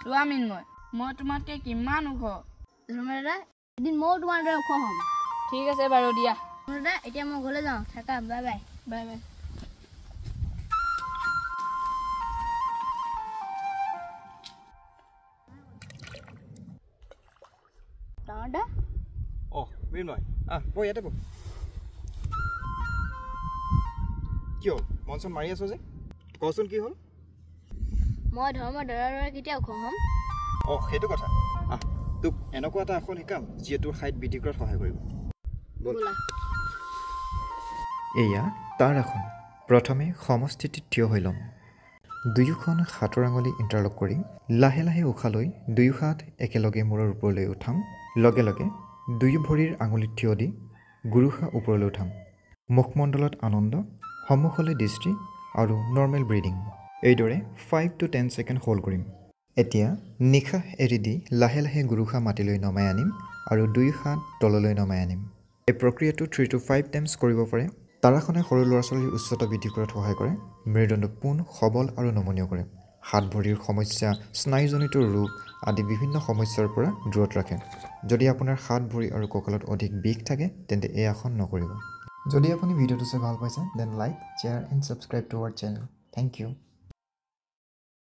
লোৱা মিন্ময় মই তোমাতকৈ কিমান ওখ ধৰ্মেশ দাদা এদিন ময়ো তোমাৰ দৰে ওখ হ'ম ঠিক আছে বাৰু দিয়া দাদা এতিয়া মই ঘৰলৈ যাওঁ থাকা বাই বাই বাই বাই ডাঙৰ দা মিন্ময় বহ ইয়াতে বহ কি হ'ল মন চন মাৰি আছ যে কচোন কি হ'ল মই ধৰ্মৰ দাদাৰ দৰে কেতিয়া ওখ হ'ম সেইটো কথা তোক এনেকুৱা এটা আসন শিকাম যিয়ে তোৰ হাইট বৃদ্ধি কৰাত সহায় কৰিব ব'লা এয়া তাৰ আসন প্ৰথমে সমস্থিতিত থিয় হৈ ল'ম দুয়োখন হাতৰ আঙুলি ইণ্টাৰলক কৰি লাহে লাহে উশাহ লৈ দুয়ো হাত একেলগে মূৰৰ ওপৰলৈ উঠাম লগে লগে দুয়ো ভৰিৰ আঙুলিত থিয় দি গুৰুষা ওপৰলৈ উঠাম মুখমণ্ডলত আনন্দ সন্মুখলৈ দৃষ্টি আৰু নৰ্মেল ব্ৰিডিং এইদৰে 5 to 10 ছেকেণ্ড হোল্ড কৰিম এতিয়া নিশাহ এৰি দি লাহে লাহে গুৰুষা মাটিলৈ নমাই আনিম আৰু দুই হাত তললৈ নমাই আনিম এই প্ৰক্ৰিয়াটো 3 to 5 টাইমছ কৰিব পাৰে তাৰাসনে সৰু ল'ৰা ছোৱালীৰ উচ্চতা বৃদ্ধি কৰাত সহায় কৰে মেৰুদণ্ড পোন সবল আৰু নমনীয় কৰে হাত ভৰিৰ সমস্যা স্নায়ুজনিত ৰোগ আদি বিভিন্ন সমস্যাৰ পৰা দূৰত ৰাখে যদি আপোনাৰ হাত ভৰি আৰু কঁকালত অধিক বিষ থাকে তেন্তে এই আসন নকৰিব যদি আপুনি ভিডিঅ'টো চাই ভাল পাইছে then like share and subscribe to our channel thank U